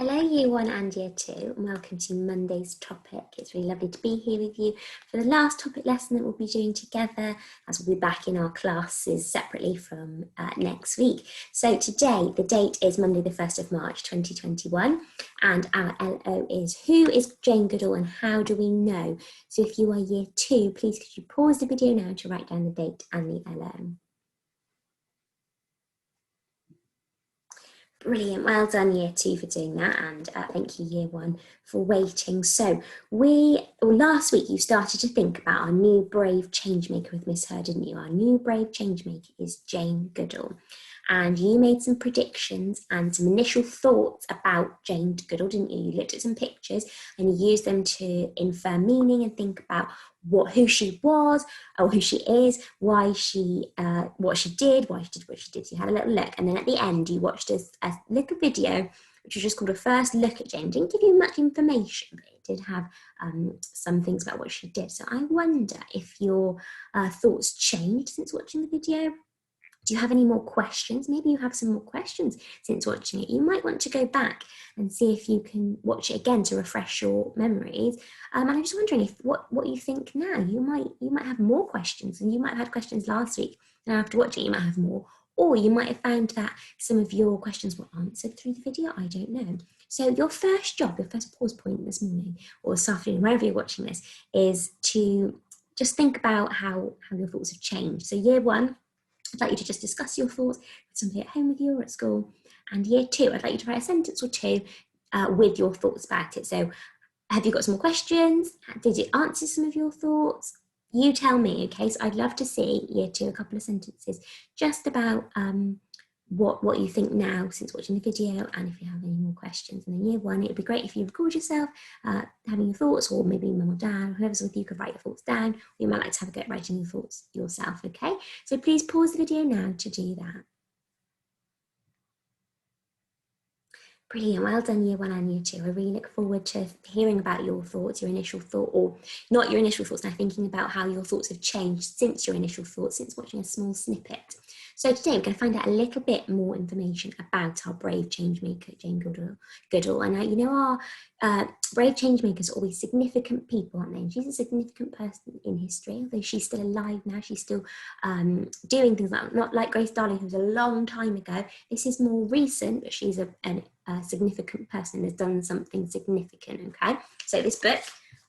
Hello Year 1 and Year 2 and welcome to Monday's topic. It's really lovely to be here with you for the last topic lesson that we'll be doing together, as we'll be back in our classes separately from next week. So today the date is Monday the 1st of March 2021 and our LO is who is Jane Goodall and how do we know? So if you are Year 2, please could you pause the video now to write down the date and the LO. Brilliant, well done Year 2 for doing that, and thank you Year 1 for waiting. So last week you started to think about our new brave changemaker with Miss Her, didn't you? Our new brave changemaker is Jane Goodall. And you made some predictions and some initial thoughts about Jane Goodall, didn't you? You looked at some pictures and you used them to infer meaning and think about who she was or who she is, what she did, why she did what she did. So you had a little look, and then at the end you watched a little video which was just called A First Look at Jane. It didn't give you much information, but it did have some things about what she did. So I wonder if your thoughts changed since watching the video. Do you have any more questions? Maybe you have some more questions since watching it. You might want to go back and see if you can watch it again to refresh your memories. And I'm just wondering if what you think now. You might have more questions, and you might have had questions last week. And after watching it, you might have more. Or you might have found that some of your questions were answered through the video. I don't know. So your first job, your first pause point this morning or this afternoon, wherever you're watching this, is to just think about how your thoughts have changed. So Year 1, I'd like you to just discuss your thoughts with somebody at home with you or at school. And Year 2, I'd like you to write a sentence or two with your thoughts about it. So have you got some more questions? Did it answer some of your thoughts? You tell me, okay? So I'd love to see, Year 2, a couple of sentences just about what you think now since watching the video, and if you have any more questions. And then Year 1, it would be great if you record yourself having your thoughts, or maybe mum or dad, whoever's with you could write your thoughts down. You might like to have a go at writing your thoughts yourself, okay? So please pause the video now to do that. Brilliant, well done Year 1 and Year 2. I really look forward to hearing about your thoughts, your initial thought, or not your initial thoughts, now thinking about how your thoughts have changed since your initial thoughts, since watching a small snippet. So today we're going to find out a little bit more information about our brave changemaker, Jane Goodall. And you know, our brave changemakers are always significant people, aren't they? And she's a significant person in history, although she's still alive now. She's still doing things not like Grace Darling, who was a long time ago. This is more recent, but she's a significant person, has done something significant, okay? So this book,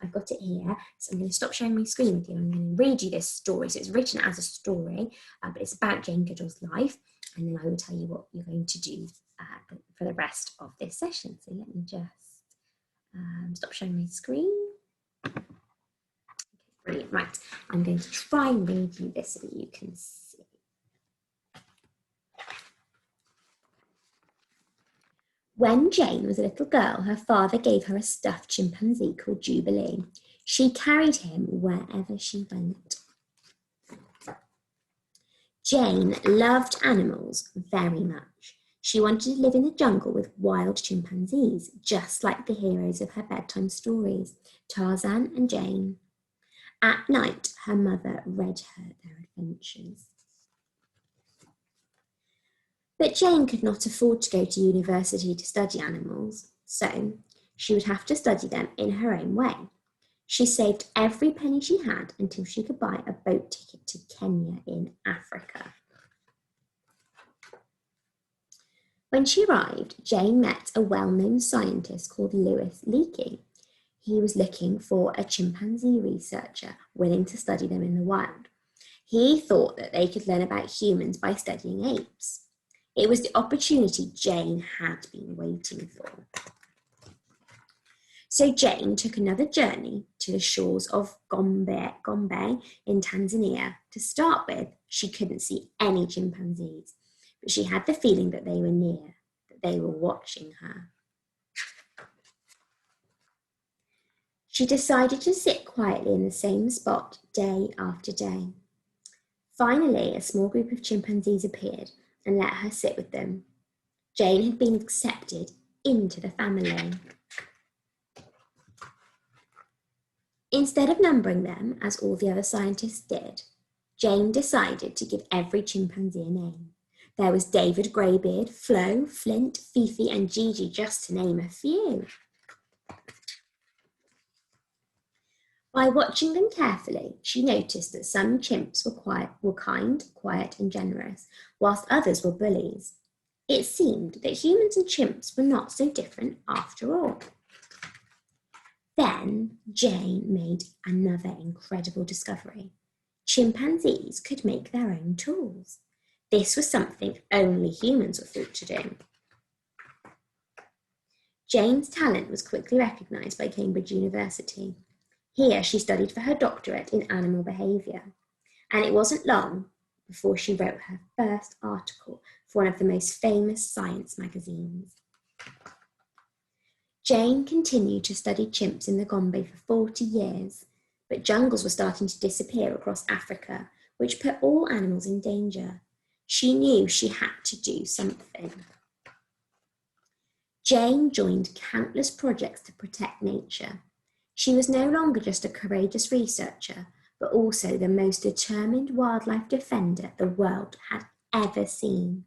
I've got it here, so I'm going to stop sharing my screen with you. I'm going to read you this story. So it's written as a story, but it's about Jane Goodall's life, and then I will tell you what you're going to do for the rest of this session. So let me just stop sharing my screen. Okay, brilliant. Right, I'm going to try and read you this so that you can see. When Jane was a little girl, her father gave her a stuffed chimpanzee called Jubilee. She carried him wherever she went. Jane loved animals very much. She wanted to live in the jungle with wild chimpanzees, just like the heroes of her bedtime stories, Tarzan and Jane. At night, her mother read her their adventures. But Jane could not afford to go to university to study animals, so she would have to study them in her own way. She saved every penny she had until she could buy a boat ticket to Kenya in Africa. When she arrived, Jane met a well-known scientist called Louis Leakey. He was looking for a chimpanzee researcher willing to study them in the wild. He thought that they could learn about humans by studying apes. It was the opportunity Jane had been waiting for. So Jane took another journey to the shores of Gombe in Tanzania. To start with, she couldn't see any chimpanzees, but she had the feeling that they were near, that they were watching her. She decided to sit quietly in the same spot day after day. Finally, a small group of chimpanzees appeared and let her sit with them. Jane had been accepted into the family. Instead of numbering them, as all the other scientists did, Jane decided to give every chimpanzee a name. There was David Greybeard, Flo, Flint, Fifi and Gigi, just to name a few. By watching them carefully, she noticed that some chimps were kind, quiet and generous, whilst others were bullies. It seemed that humans and chimps were not so different after all. Then Jane made another incredible discovery. Chimpanzees could make their own tools. This was something only humans were thought to do. Jane's talent was quickly recognised by Cambridge University. Here she studied for her doctorate in animal behaviour, and it wasn't long before she wrote her first article for one of the most famous science magazines. Jane continued to study chimps in the Gombe for 40 years, but jungles were starting to disappear across Africa, which put all animals in danger. She knew she had to do something. Jane joined countless projects to protect nature. She was no longer just a courageous researcher, but also the most determined wildlife defender the world had ever seen.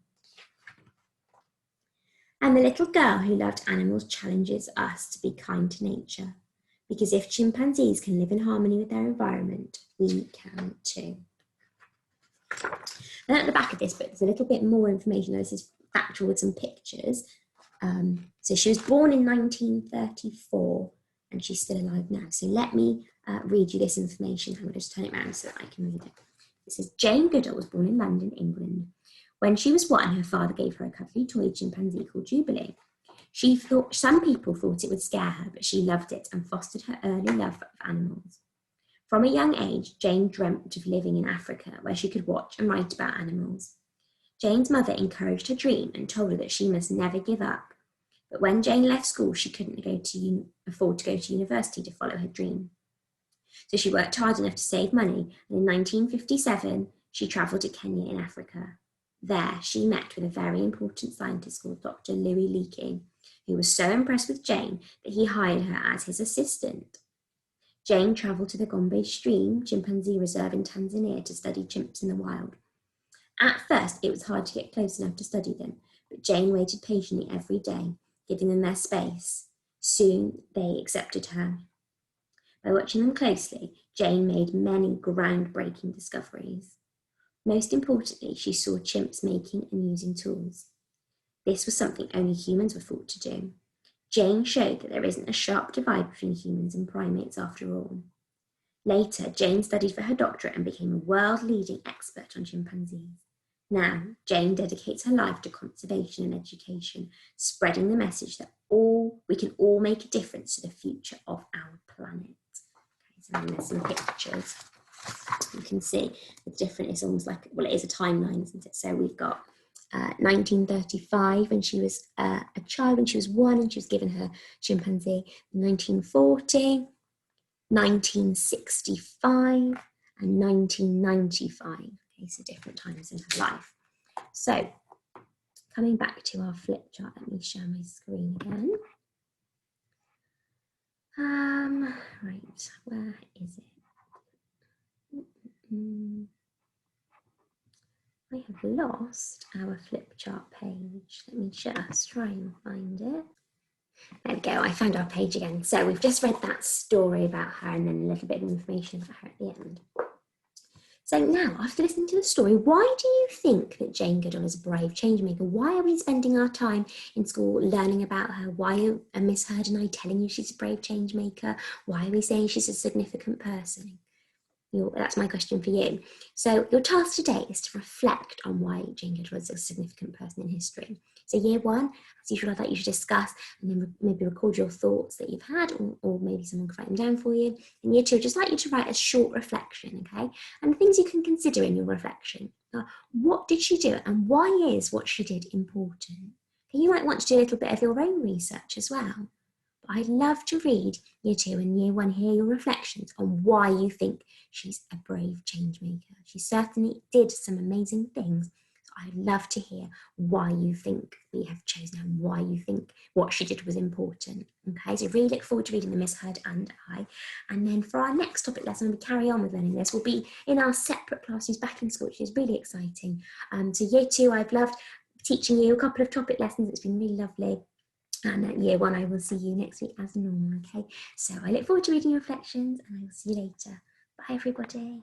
And the little girl who loved animals challenges us to be kind to nature, because if chimpanzees can live in harmony with their environment, we can too. And at the back of this book, there's a little bit more information. This is factual with some pictures. So she was born in 1934 and she's still alive now. So let me read you this information. I'm going to just turn it around so that I can read it. It says, Jane Goodall was born in London, England. When she was 1, her father gave her a cuddly toy chimpanzee called Jubilee. Some people thought it would scare her, but she loved it and fostered her early love of animals. From a young age, Jane dreamt of living in Africa, where she could watch and write about animals. Jane's mother encouraged her dream and told her that she must never give up. But when Jane left school, she couldn't afford to go to university to follow her dream. So she worked hard enough to save money, and in 1957, she travelled to Kenya in Africa. There, she met with a very important scientist called Dr. Louis Leakey, who was so impressed with Jane that he hired her as his assistant. Jane travelled to the Gombe Stream Chimpanzee Reserve in Tanzania to study chimps in the wild. At first, it was hard to get close enough to study them, but Jane waited patiently every day, giving them their space. Soon, they accepted her. By watching them closely, Jane made many groundbreaking discoveries. Most importantly, she saw chimps making and using tools. This was something only humans were thought to do. Jane showed that there isn't a sharp divide between humans and primates after all. Later, Jane studied for her doctorate and became a world-leading expert on chimpanzees. Now, Jane dedicates her life to conservation and education, spreading the message that we can all make a difference to the future of our planet. Okay, so there's some pictures. You can see the different, it's almost like, well, it is a timeline, isn't it? So we've got 1935 when she was a child, when she was 1 and she was given her chimpanzee, 1940, 1965 and 1995. Okay, so different times in her life. So coming back to our flip chart, let me share my screen again. Right, where is it? I have lost our flip chart page. Let me just try and find it. There we go, I found our page again. So we've just read that story about her and then a little bit of information about her at the end. So now, after listening to the story, why do you think that Jane Goodall is a brave change maker? Why are we spending our time in school learning about her? Why are Miss Heard and I telling you she's a brave change maker? Why are we saying she's a significant person? That's my question for you. So your task today is to reflect on why Jane Goodall is a significant person in history. So year 1, as usual, I thought you should discuss and then maybe record your thoughts that you've had, or maybe someone could write them down for you. And year 2, I'd just like you to write a short reflection, okay? And the things you can consider in your reflection are, what did she do and why is what she did important? Okay, you might want to do a little bit of your own research as well. But I'd love to read year 2 and year 1, hear your reflections on why you think she's a brave change maker. She certainly did some amazing things. So I'd love to hear why you think we have chosen her, why you think what she did was important. Okay, so really look forward to reading the Misheard and I. And then for our next topic lesson, when we carry on with learning this, we'll be in our separate classrooms back in school, which is really exciting. So year 2, I've loved teaching you a couple of topic lessons. It's been really lovely. And at year 1, I will see you next week as normal, okay? So I look forward to reading your reflections, and I will see you later. Bye, everybody.